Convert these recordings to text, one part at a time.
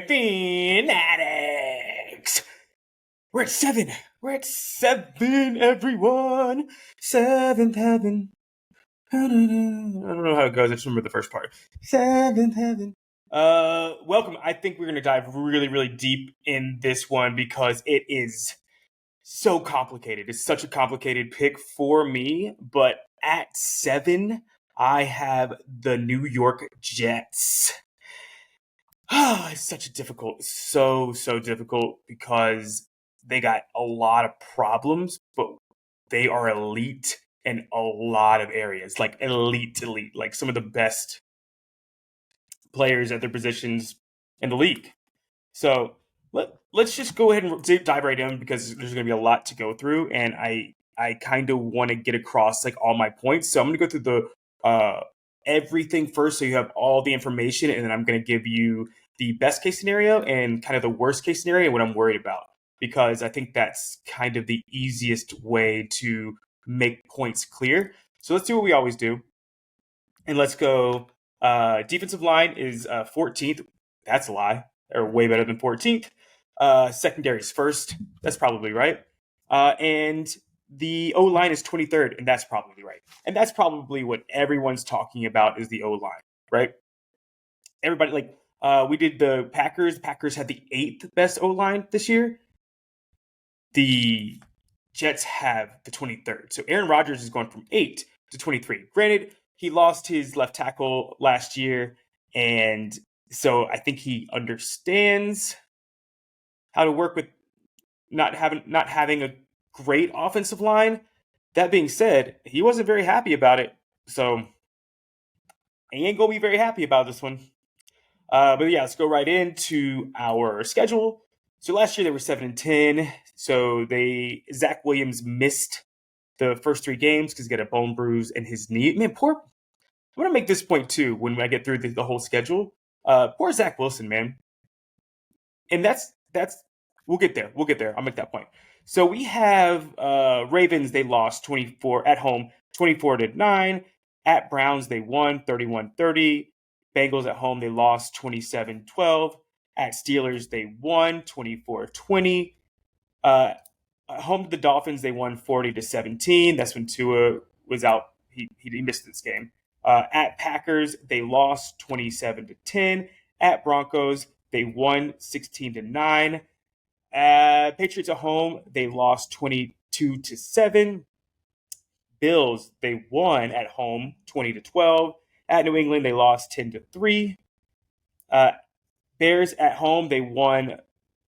Fanatics. We're at 7. We're at 7, everyone. Seventh heaven. I don't know how it goes. I just remember the first part. Seventh heaven. Welcome. I think we're going to dive really, really deep in this one because it is so complicated. It's such a complicated pick for me. But at 7, I have the New York Jets. It's such a difficult, so difficult because they got a lot of problems, but they are elite in a lot of areas, like elite, like some of the best players at their positions in the league. So let's just go ahead and dive right in because there's going to be a lot to go through, and I kind of want to get across like all my points. So I'm going to go through the everything first, so you have all the information, and then I'm going to give you the best case scenario and kind of the worst case scenario and what I'm worried about, because I think that's kind of the easiest way to make points clear. So let's do what we always do, and let's go. Defensive line is 14th. That's a lie. They're way better than 14th. Secondary is first. That's probably right. And the O-line is 23rd, and that's probably right. And that's probably what everyone's talking about is the O-line, right? Everybody, we did the Packers. The Packers had the 8th best O-line this year. The Jets have the 23rd. So Aaron Rodgers is going from 8 to 23. Granted, he lost his left tackle last year, and so I think he understands how to work with not having a great offensive line. That being said, he wasn't very happy about it, so he ain't gonna be very happy about this one. But yeah, let's go right into our schedule. So last year they were 7-10. So Zach Williams missed the first 3 games because he got a bone bruise in his knee. Man, I'm gonna make this point too when I get through the whole schedule. Poor Zach Wilson, man. And that's we'll get there. I'll make that point. So we have Ravens. They lost 24 at home, 24-9. At Browns, they won 31-30. Bengals at home, they lost 27-12. At Steelers, they won 24-20. At home to the Dolphins, they won 40-17. That's when Tua was out. He missed this game. At Packers, they lost 27-10. At Broncos, they won 16-9. Patriots at home, they lost 22-7. Bills, they won at home 20-12. At New England, they lost 10-3. Bears at home, they won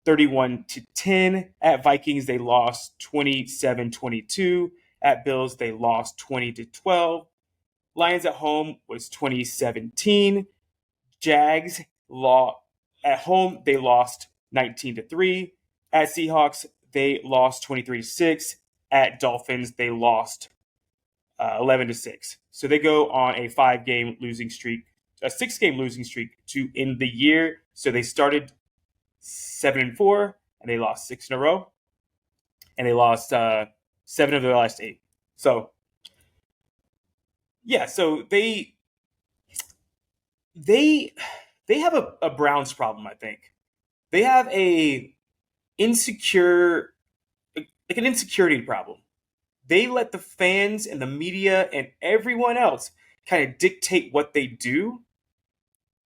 31-10. At Vikings, they lost 27-22. At Bills, they lost 20-12. Lions at home was 2017. Jags at home, they lost 19-3. At Seahawks, they lost 23-6. At Dolphins, they lost 11-6. So they go on a 6-game losing streak to end the year. So they started 7-4 and they lost 6 in a row, and they lost 7 of their last 8. So yeah, so they have a Browns problem. I think they have an insecurity problem. They let the fans and the media and everyone else kind of dictate what they do,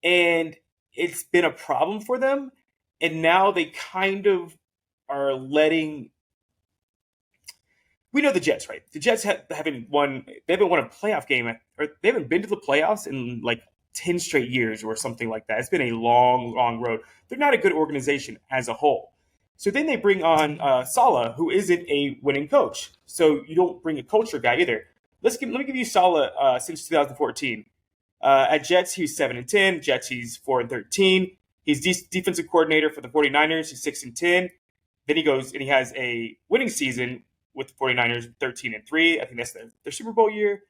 and it's been a problem for them. And now they kind of are letting. We know the Jets, right? The Jets haven't won. They haven't won a playoff game, or they haven't been to the playoffs in like 10 straight years or something like that. It's been a long, long road. They're not a good organization as a whole. So then they bring on Saleh, who isn't a winning coach. So you don't bring a culture guy either. Let me give you Saleh since 2014. At Jets, he was 7-10. Jets, he's 4-13. He's defensive coordinator for the 49ers. He's 6-10. Then he goes and he has a winning season with the 49ers, 13-3. I think that's their Super Bowl year.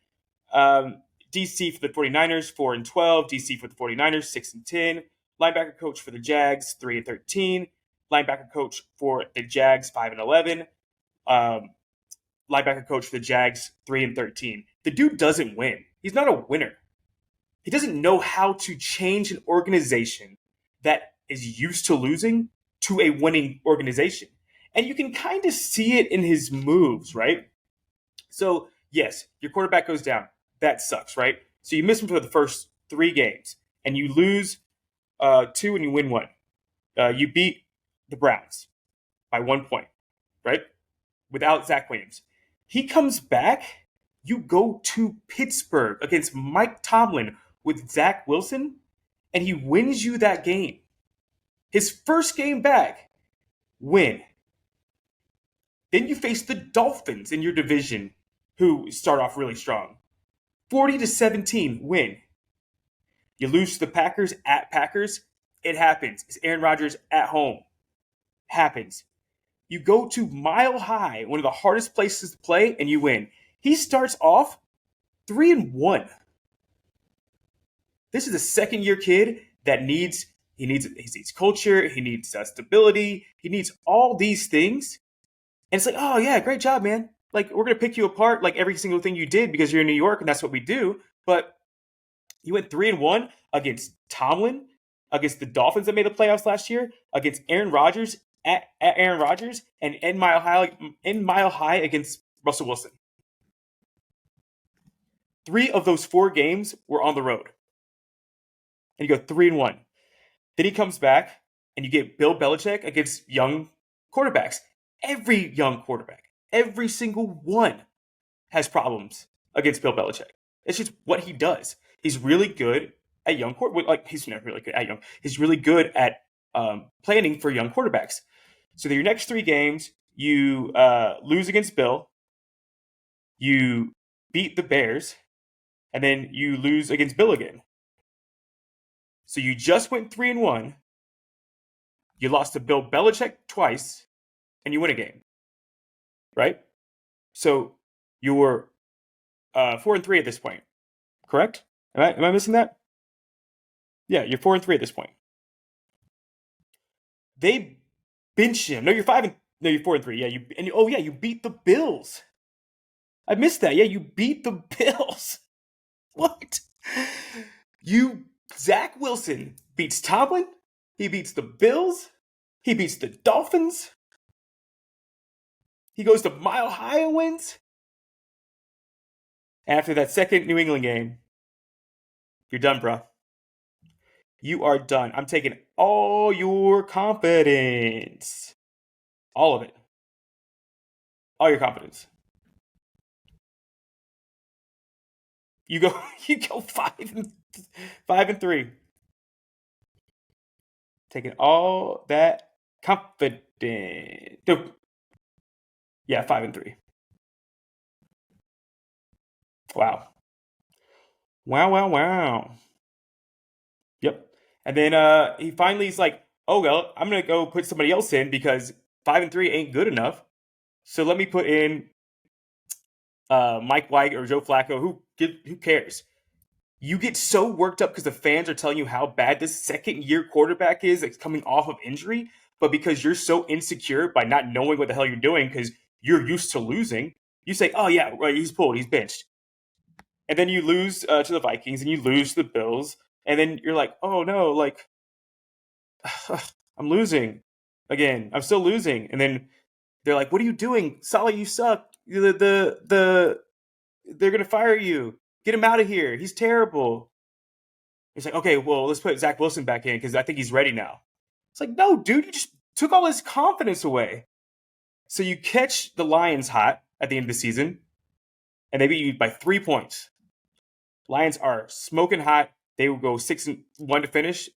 DC for the 49ers, 4-12. DC for the 49ers, 6-10. Linebacker coach for the Jags, 3-13. Linebacker coach for the Jags, 5-11. Linebacker coach for the Jags, 3-13. The dude doesn't win. He's not a winner. He doesn't know how to change an organization that is used to losing to a winning organization. And you can kind of see it in his moves, right? So, yes, your quarterback goes down. That sucks, right? So you miss him for the first 3 games, and you lose 2 and you win 1. You beat the Browns by 1 point, right? Without Zach Williams. He comes back. You go to Pittsburgh against Mike Tomlin with Zach Wilson, and he wins you that game. His first game back, win. Then you face the Dolphins in your division, who start off really strong. 40-17, win. You lose to the Packers at Packers. It happens. It's Aaron Rodgers at home. Happens. You go to Mile High, one of the hardest places to play, and you win. He starts off 3-1. This is a second-year kid that needs culture, he needs stability, he needs all these things. And it's like, oh yeah, great job, man. Like, we're gonna pick you apart like every single thing you did because you're in New York and that's what we do. But you went 3-1 against Tomlin, against the Dolphins that made the playoffs last year, against Aaron Rodgers at Aaron Rodgers, and in Mile High against Russell Wilson. 3 of those 4 games were on the road. And you go 3-1. Then he comes back and you get Bill Belichick against young quarterbacks. Every young quarterback, every single one has problems against Bill Belichick. It's just what he does. He's really good at young quarterbacks. Like, he's never really good at young. He's really good at planning for young quarterbacks. So your next 3 games, you lose against Bill, you beat the Bears, and then you lose against Bill again. So you just went 3-1. You lost to Bill Belichick twice, and you win a game, right? So you were 4-3 at this point, correct? Am I missing that? Yeah, you're 4-3 at this point. They bench him. No, you're 5 no, you're 4-3. Yeah, you beat the Bills. I missed that. Yeah, you beat the Bills. What? Zach Wilson beats Tomlin. He beats the Bills. He beats the Dolphins. He goes to Mile High and wins. After that second New England game, you're done, bro. You are done. I'm taking all your confidence. All of it. All your confidence. You go 5-3. Taking all that confidence. Yeah, 5-3. Wow. Wow. Yep. And then he finally is like, oh well, I'm gonna go put somebody else in because 5-3 ain't good enough. So let me put in Mike White or Joe Flacco. Who cares? You get so worked up because the fans are telling you how bad this second-year quarterback is that's coming off of injury, but because you're so insecure by not knowing what the hell you're doing because you're used to losing, you say, oh yeah, right, he's pulled, he's benched. And then you lose to the Vikings and you lose to the Bills, and then you're like, oh no, like, I'm losing again. I'm still losing. And then they're like, what are you doing? Saleh, you suck. They're going to fire you. Get him out of here. He's terrible. It's like, okay, well, let's put Zach Wilson back in because I think he's ready now. It's like, no, dude, you just took all his confidence away. So you catch the Lions hot at the end of the season, and they beat you by 3 points. Lions are smoking hot. They will go 6-1 to finish,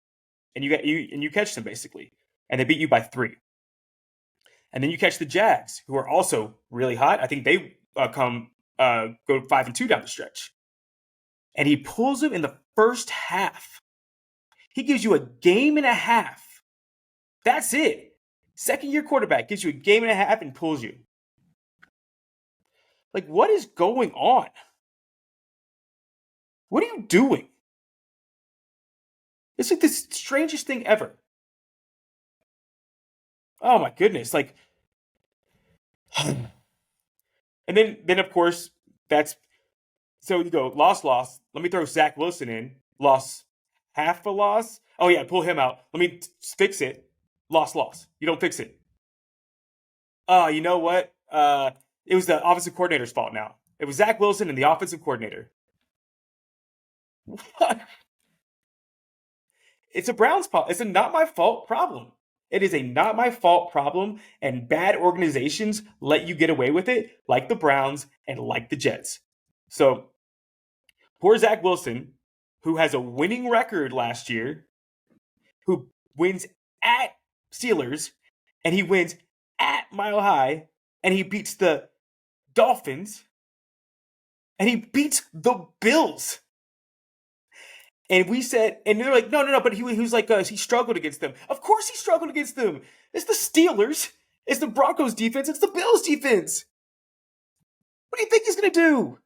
and you catch them basically, and they beat you by 3. And then you catch the Jags, who are also really hot. I think they go 5-2 down the stretch. And he pulls them in the first half. He gives you a game and a half. That's it. Second-year quarterback gives you a game and a half and pulls you. Like, what is going on? What are you doing? It's like the strangest thing ever. Oh my goodness. Like, and then of course, so you go, loss. Let me throw Zach Wilson in. Loss. Half a loss? Oh, yeah, pull him out. Let me fix it. Loss. You don't fix it. You know what? It was the offensive coordinator's fault now. It was Zach Wilson and the offensive coordinator. What? It's a Browns fault. It's a not my fault problem. It is a not my fault problem, and bad organizations let you get away with it, like the Browns and like the Jets. So poor Zach Wilson, who has a winning record last year, who wins at Steelers, and he wins at Mile High, and he beats the Dolphins, and he beats the Bills. And we said, and they're like, no, but he was like, he struggled against them. Of course he struggled against them. It's the Steelers. It's the Broncos defense. It's the Bills defense. What do you think he's going to do?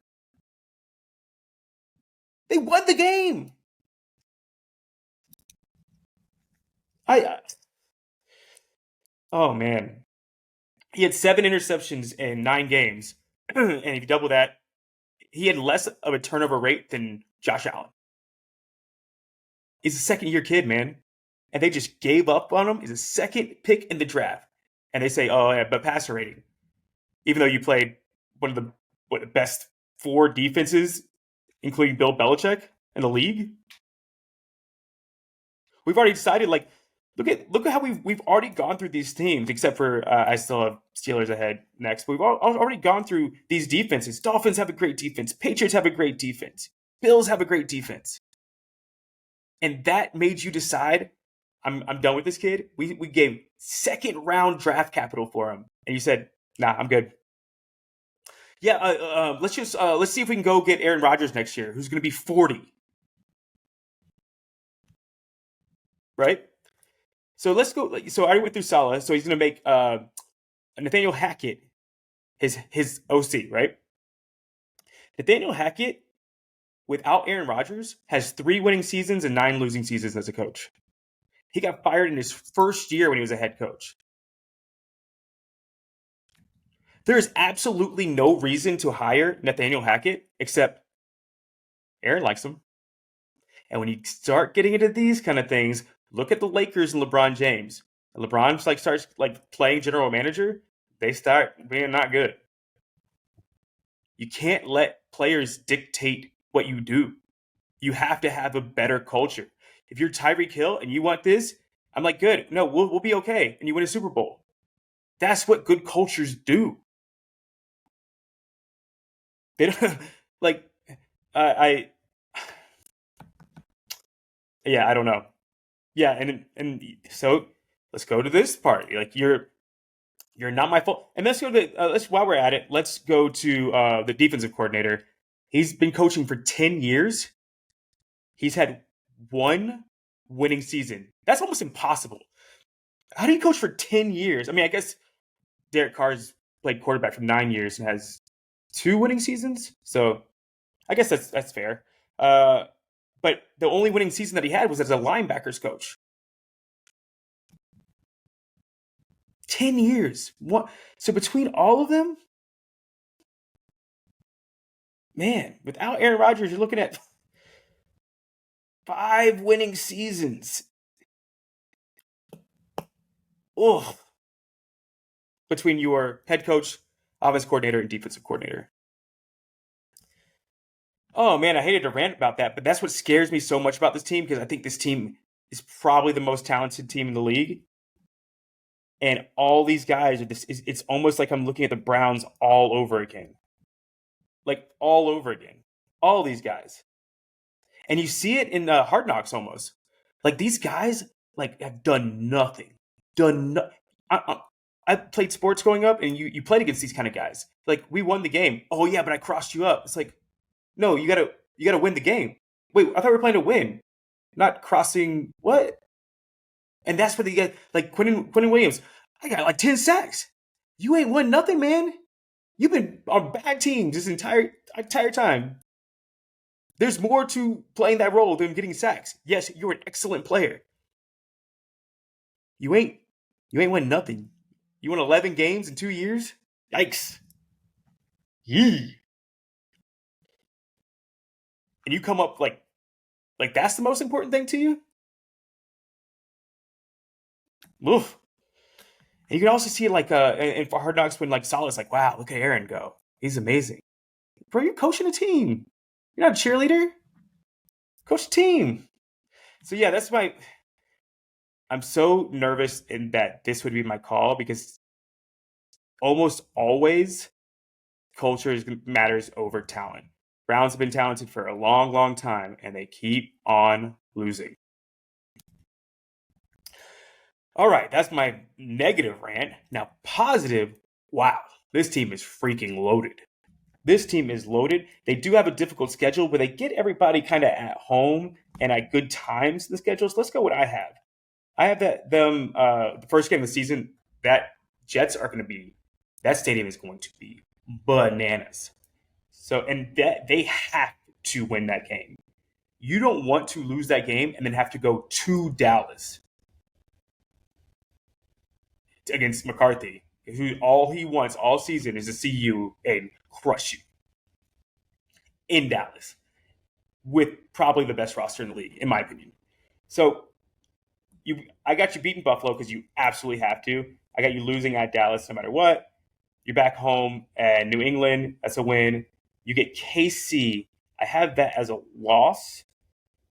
They won the game. Oh man. He had 7 interceptions in 9 games. And if you double that, he had less of a turnover rate than Josh Allen. He's a second-year kid, man. And they just gave up on him. He's a second pick in the draft. And they say, oh, yeah, but passer rating. Even though you played one of the best 4 defenses, including Bill Belichick, in the league. We've already decided, like, look at how we've already gone through these teams, except for I still have Steelers ahead next. But we've already gone through these defenses. Dolphins have a great defense. Patriots have a great defense. Bills have a great defense. And that made you decide, I'm done with this kid. We gave 2nd round draft capital for him, and you said, nah, I'm good. Yeah, let's see if we can go get Aaron Rodgers next year, who's going to be 40. Right? So let's go. So I already went through Saleh. So he's going to make Nathaniel Hackett his OC, right? Nathaniel Hackett, without Aaron Rodgers, has 3 winning seasons and 9 losing seasons as a coach. He got fired in his first year when he was a head coach. There is absolutely no reason to hire Nathaniel Hackett except Aaron likes him. And when you start getting into these kind of things, look at the Lakers and LeBron James. And LeBron starts playing general manager, they start being not good. You can't let players dictate what you do. You have to have a better culture. If you're Tyreek Hill and you want this, I'm like, good. No, we'll be okay. And you win a Super Bowl. That's what good cultures do. They don't like. I yeah, I don't know. Yeah, and so let's go to this part. Like you're not my fault. And let's go to let's while we're at it, let's go to the defensive coordinator. He's been coaching for 10 years. He's had 1 winning season. That's almost impossible. How do you coach for 10 years? I mean, I guess Derek Carr's played quarterback for 9 years and has 2 winning seasons. So I guess that's fair. But the only winning season that he had was as a linebackers coach. 10 years. What? So between all of them, man, without Aaron Rodgers, you're looking at 5 winning seasons. Oh, between your head coach, offense coordinator, and defensive coordinator. Oh man, I hated to rant about that, but that's what scares me so much about this team because I think this team is probably the most talented team in the league. And all these guys are it's almost like I'm looking at the Browns all over again. Like all over again. All these guys. And you see it in Hard Knocks almost. Like these guys have done nothing. I played sports growing up and you played against these kind of guys. Like we won the game. Oh yeah, but I crossed you up. It's like, no, you gotta win the game. Wait, I thought we were playing to win. Not crossing what? And that's what they get. Like Quentin Williams, I got like 10 sacks. You ain't won nothing, man. You've been on bad teams this entire time. There's more to playing that role than getting sacks. Yes, you're an excellent player. You ain't won nothing. You won 11 games in 2 years? Yikes. Yee. And you come up like Like that's the most important thing to you? Oof. And you can also see like in Hard Knocks when like Saleh's like, wow, look at Aaron go. He's amazing. Bro, you're coaching a team. You're not a cheerleader. Coach a team. So yeah, that's my. I'm so nervous in that this would be my call because almost always culture matters over talent. Browns have been talented for a long, long time, and they keep on losing. All right, that's my negative rant. Now, positive. Wow, this team is freaking loaded. This team is loaded. They do have a difficult schedule, but they get everybody kind of at home and at good times in the schedules. Let's go what I have. I have that them the first game of the season. That Jets are going to be. That stadium is going to be bananas. So and that they have to win that game. You don't want to lose that game and then have to go to Dallas against McCarthy, who all he wants all season is to see you and crush you in Dallas with probably the best roster in the league, in my opinion. So I got you beating Buffalo because you absolutely have to. I got you losing at Dallas no matter what. You're back home at New England. That's a win. You get KC. I have that as a loss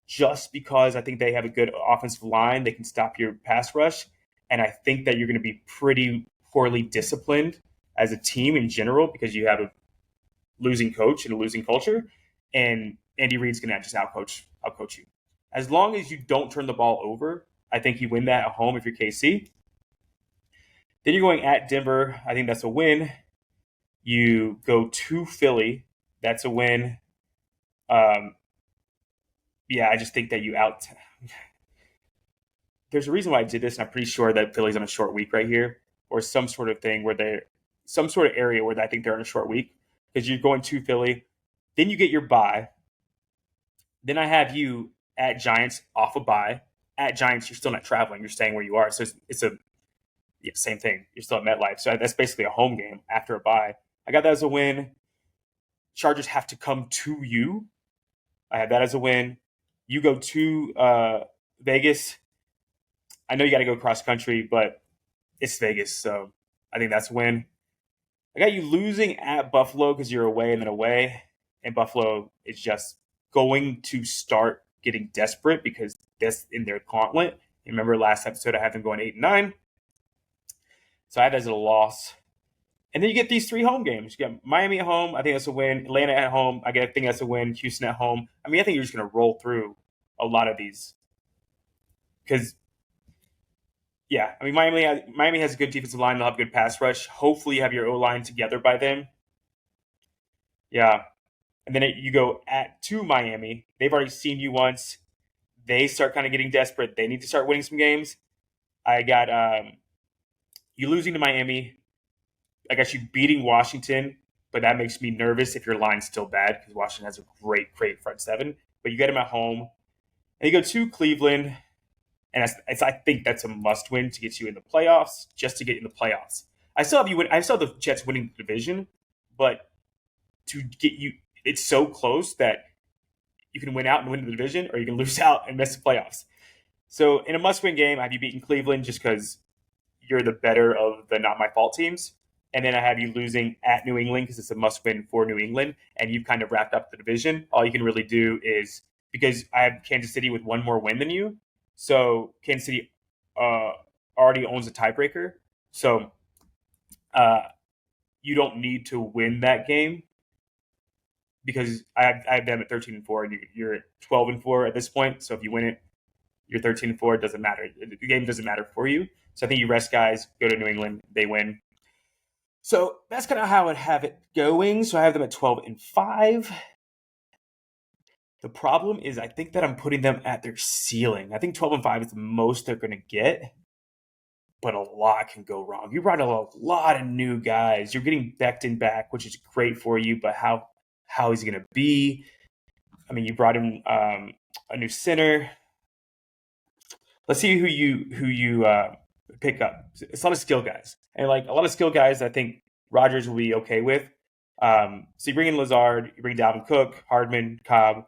just because I think they have a good offensive line. They can stop your pass rush. And I think that you're going to be pretty poorly disciplined as a team in general because you have a losing coach and a losing culture. And Andy Reid's going to just outcoach you. As long as you don't turn the ball over, I think you win that at home if you're KC. Then you're going at Denver. I think that's a win. You go to Philly. That's a win. Yeah, I just think that you out. There's a reason why I did this, and I'm pretty sure that Philly's on a short week right here, or some sort of thing where they're some sort of area where I think they're on a short week because you're going to Philly. Then you get your bye. Then I have you at Giants off a bye. At Giants, you're still not traveling. You're staying where you are. So it's a same thing. You're still at MetLife. So that's basically a home game after a bye. I got that as a win. Chargers have to come to you. I have that as a win. You go to Vegas. I know you got to go cross country, but it's Vegas. So I think that's a win. I got you losing at Buffalo because you're away and then away. And Buffalo is just going to start getting desperate because that's in their gauntlet. You remember last episode I had them going 8-9. So I had that as a loss. And then you get these three home games. You get Miami at home. I think that's a win. Atlanta at home. I think that's a win. Houston at home. I mean, I think you're just going to roll through a lot of these. Because, yeah, I mean, Miami has a good defensive line. They'll have a good pass rush. Hopefully you have your O-line together by then. Yeah. And then you go to Miami. They've already seen you once. They start kind of getting desperate. They need to start winning some games. I got you losing to Miami. I got you beating Washington, but that makes me nervous if your line's still bad because Washington has a great front seven. But you get them at home. And you go to Cleveland, and I think that's a must-win to get you in the playoffs, just to get in the playoffs. I still have you win. I still have the Jets winning the division, but to get you, it's so close that you can win out and win the division, or you can lose out and miss the playoffs. So in a must-win game, I have you beating Cleveland just because you're the better of the not my fault teams. And then I have you losing at New England because it's a must-win for New England, and you've kind of wrapped up the division. All you can really do is because I have Kansas City with one more win than you, so Kansas City already owns a tiebreaker. So you don't need to win that game because I have them at 13-4, and you're at 12-4 at this point. So if you win it, you're 13-4. It doesn't matter. The game doesn't matter for you. So I think you rest guys, go to New England, they win. So that's kind of how I would have it going. So I have them at 12-5. The problem is I think that I'm putting them at their ceiling. I think 12-5 is the most they're going to get, but a lot can go wrong. You brought a lot of new guys. You're getting Becton back, which is great for you, but how is he going to be? I mean, you brought in a new center. Let's see who you pick up. It's a lot of skill guys, and like a lot of skill guys, I think Rodgers will be okay with. So you bring in Lazard, you bring Dalvin Cook, Hardman, Cobb,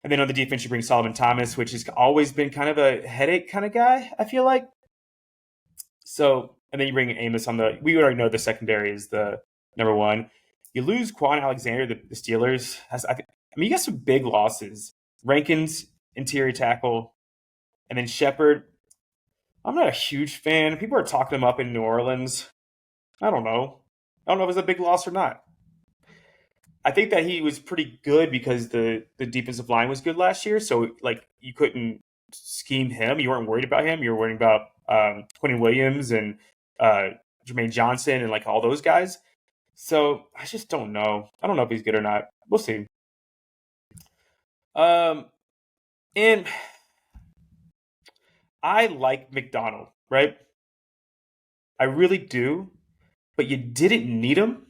And then on the defense, you bring Solomon Thomas, which has always been kind of a headache kind of guy, I feel like. So, and then you bring Amos on the. We already know the secondary is the number one. You lose Quan Alexander, the Steelers. I mean, you got some big losses. Rankins, interior tackle, and then Shepard. I'm not a huge fan. People are talking him up in New Orleans. I don't know. I don't know if it's a big loss or not. I think that he was pretty good because the defensive line was good last year. So like you couldn't scheme him. You weren't worried about him. You were worried about Quentin Williams and uh, Jermaine Johnson and like all those guys. So I just don't know. I don't know if he's good or not. We'll see. Um, and I like McDonald, right? I really do. But you didn't need him,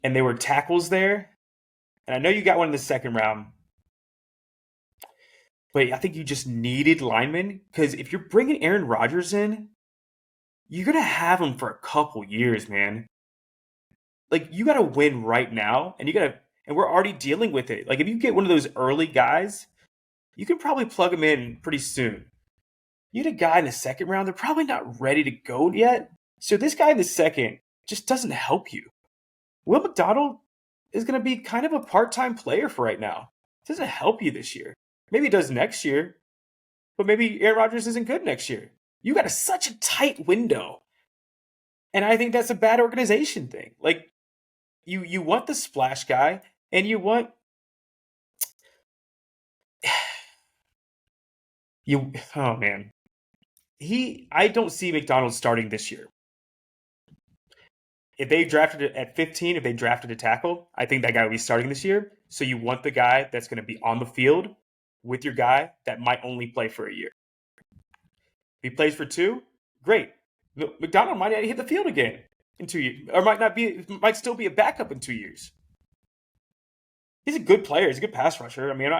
and there were tackles there. And I know you got one in the second round, but I think you just needed linemen because if you're bringing Aaron Rodgers in, you're gonna have him for a couple years, man. Like you got to win right now, and and we're already dealing with it. Like if you get one of those early guys, you can probably plug him in pretty soon. You get a guy in the second round, they're probably not ready to go yet. So this guy in the second just doesn't help you. Will McDonald is going to be kind of a part-time player for right now. It doesn't help you this year. Maybe it does next year, but maybe Aaron Rodgers isn't good next year. You got such a tight window. And I think that's a bad organization thing. Like you want the splash guy and you want oh man. I don't see McDonald starting this year. If they drafted it at 15, if they drafted a tackle, I think that guy will be starting this year. So you want the guy that's going to be on the field with your guy that might only play for a year. If he plays for 2, great. McDonald might not hit the field again in 2 years, or might still be a backup in 2 years. He's a good player. He's a good pass rusher. I mean,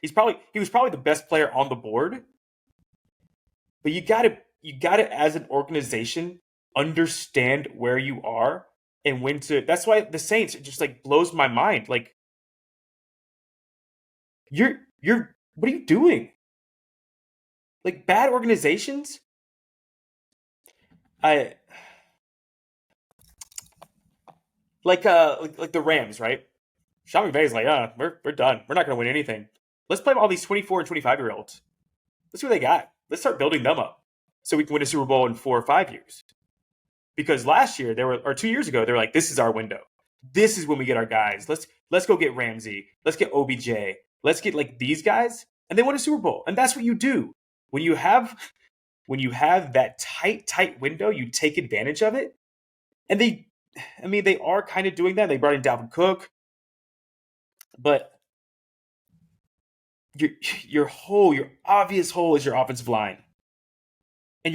he was probably the best player on the board. But you got to as an organization understand where you are and when to. That's why the Saints, it just like blows my mind. Like you're what are you doing? Like bad organizations. I like the Rams, right? Sean McVay's like, we're done. We're not going to win anything. Let's play all these 24 and 25-year-olds. Let's see what they got. Let's start building them up so we can win a Super Bowl in 4 or 5 years. Because last year or 2 years ago, they were like, this is our window. This is when we get our guys. Let's go get Ramsey. Let's get OBJ. Let's get like these guys, and they win a Super Bowl. And that's what you do when you have that tight window. You take advantage of it, and they are kind of doing that. They brought in Dalvin Cook, but your obvious hole is your offensive line, and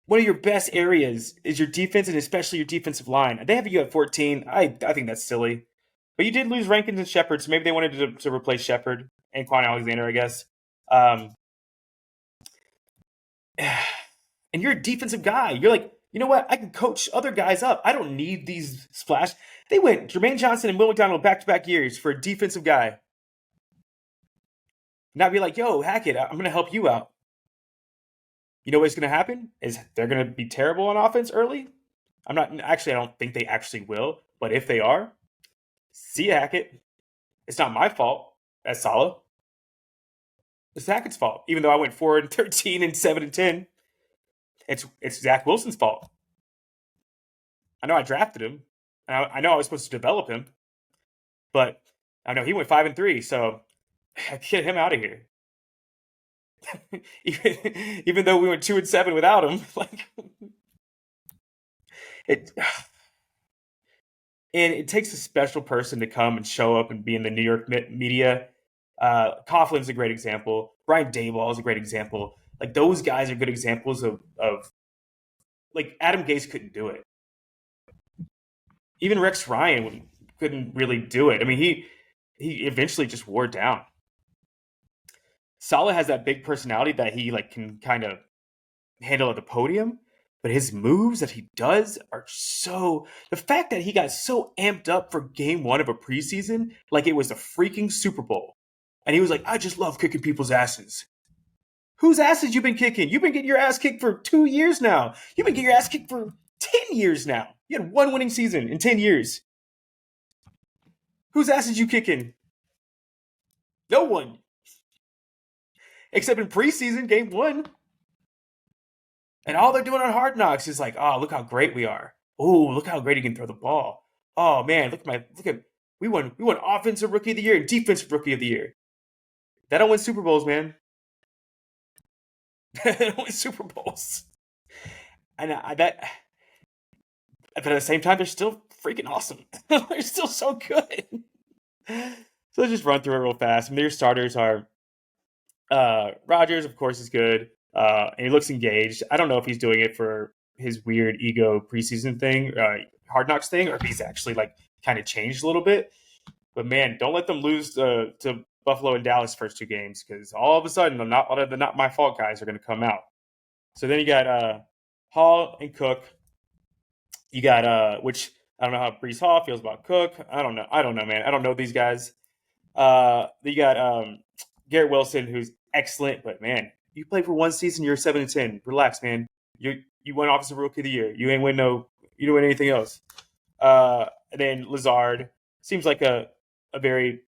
one of your best areas is your defense, and especially your defensive line. They have you at 14. I think that's silly. But you did lose Rankins and Shepard, so maybe they wanted to replace Shepard and Quan Alexander, I guess. And you're a defensive guy. You're like, you know what? I can coach other guys up. I don't need these splash. They went Jermaine Johnson and Will McDonald back-to-back years for a defensive guy. Not be like, yo, Hackett, I'm going to help you out. You know what's going to happen? Is they're going to be terrible on offense early. I don't think they actually will. But if they are, see ya, Hackett. It's not my fault as Saleh. It's Hackett's fault. Even though I went 4-13 and 7-10, it's Zach Wilson's fault. I know I drafted him. And I know I was supposed to develop him, but I know he went 5-3, so get him out of here. even though we went 2-7 without him, like it. And it takes a special person to come and show up and be in the New York media. Coughlin's a great example. Brian Daboll is a great example. Like those guys are good examples of like Adam Gase couldn't do it. Even Rex Ryan couldn't really do it. I mean, he eventually just wore down. Saleh has that big personality that he like can kind of handle at the podium, but his moves that he does are so. The fact that he got so amped up for game 1 of a preseason, like it was a freaking Super Bowl. And he was like, I just love kicking people's asses. Whose asses you been kicking? You've been getting your ass kicked for 2 years now. You've been getting your ass kicked for 10 years now. You had one winning season in 10 years. Whose ass is you kicking? No one. Except in preseason, game 1. And all they're doing on Hard Knocks is like, oh, look how great we are. Oh, look how great he can throw the ball. Oh man, look at we won offensive rookie of the year and defensive rookie of the year. That don't win Super Bowls, man. That don't win Super Bowls. And but at the same time, they're still freaking awesome. They're still so good. So let's just run through it real fast. I mean, their starters are Rodgers, of course, is good. And he looks engaged. I don't know if he's doing it for his weird ego preseason thing, Hard Knocks thing, or if he's actually like kind of changed a little bit. But man, don't let them lose to Buffalo and Dallas first 2 games, because all of a sudden the not my fault guys are going to come out. So then you got Hall and Cook. You got which I don't know how Brees Hall feels about Cook. I don't know, man. I don't know these guys. You got Garrett Wilson, who's excellent, but man, you play for 1 season, you're 7-10. Relax, man. You won Offensive Rookie of the Year. You didn't win anything else. And then Lazard seems like a very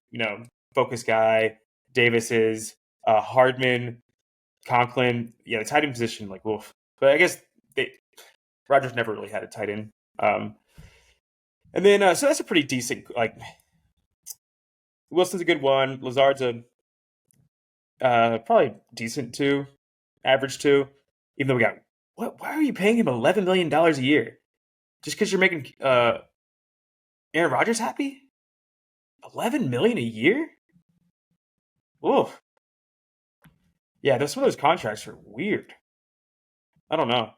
focused guy. Davis is Hardman, Conklin. Yeah, the tight end position, like wolf. But I guess Rodgers never really had a tight end. And then so that's a pretty decent. Like Wilson's a good one. Lazard's a probably decent 2, average 2. Even though we got why are you paying him $11 million a year? Just because you're making Aaron Rodgers happy? $11 million a year? Oof. Yeah, some of those contracts are weird. I don't know.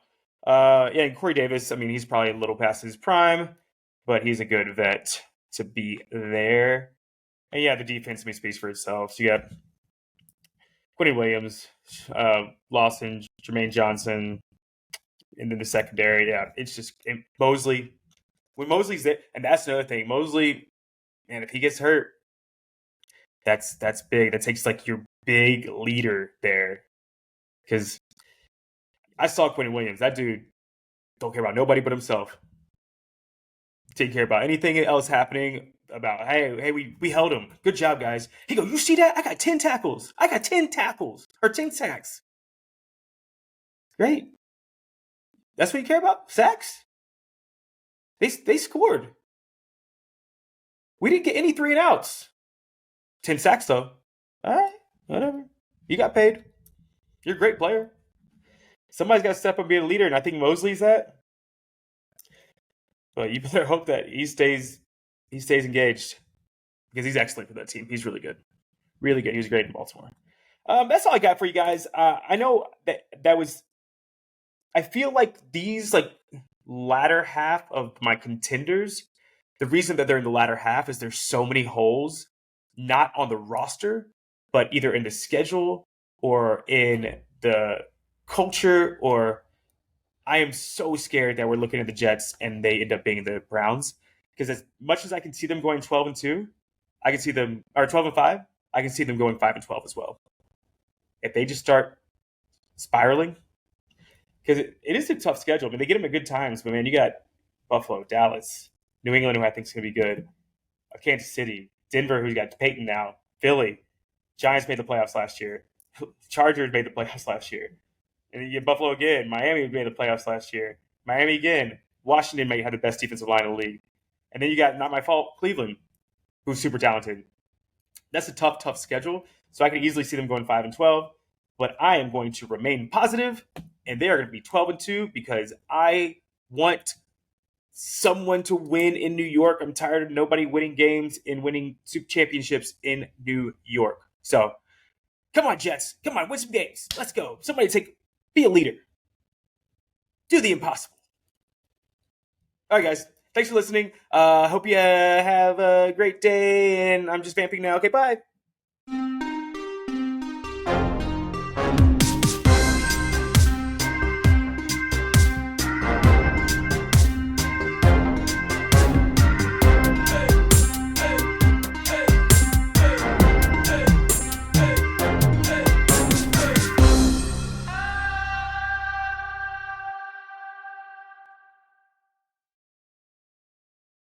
Yeah, and Corey Davis, I mean, he's probably a little past his prime, but he's a good vet to be there. And yeah, the defense speaks for itself. So you got Quentin Williams, Lawson, Jermaine Johnson, and then the secondary. Yeah, it's just Mosley. When Mosley's there, and that's another thing. Mosley, man, if he gets hurt, that's big. That takes like your big leader there. Because I saw Quentin Williams. That dude don't care about nobody but himself. Didn't care about anything else happening. About hey, we held him. Good job, guys. He go, you see that? I got 10 tackles. I got 10 tackles or 10 sacks. Great. That's what you care about? Sacks? They scored. We didn't get any 3 and outs. 10 sacks though. All right, whatever. You got paid. You're a great player. Somebody's got to step up and be a leader, and I think Mosley's that. But you better hope that he stays engaged, because he's excellent for that team. He's really good. Really good. He was great in Baltimore. That's all I got for you guys. I know that was. I feel like these latter half of my contenders. The reason that they're in the latter half is there's so many holes, not on the roster, but either in the schedule or in the culture. Or I am so scared that we're looking at the Jets and they end up being the Browns. Because as much as I can see them going 12-2, I can see them, or 12-5, I can see them going 5-12 as well. If they just start spiraling, because it is a tough schedule. I mean, they get them at good times, but man, you got Buffalo, Dallas, New England, who I think is going to be good, Kansas City, Denver, who's got Peyton now, Philly, Giants made the playoffs last year, Chargers made the playoffs last year, and then you get Buffalo again, Miami made the playoffs last year, Miami again, Washington may have the best defensive line in the league. And then you got, not my fault, Cleveland, who's super talented. That's a tough schedule. So I can easily see them going 5-12. But I am going to remain positive, and they are going to be 12-2 because I want someone to win in New York. I'm tired of nobody winning games and winning super championships in New York. So come on, Jets. Come on, win some games. Let's go. Somebody be a leader. Do the impossible. All right, guys. Thanks for listening. Hope you have a great day, and I'm just vamping now. Okay, bye.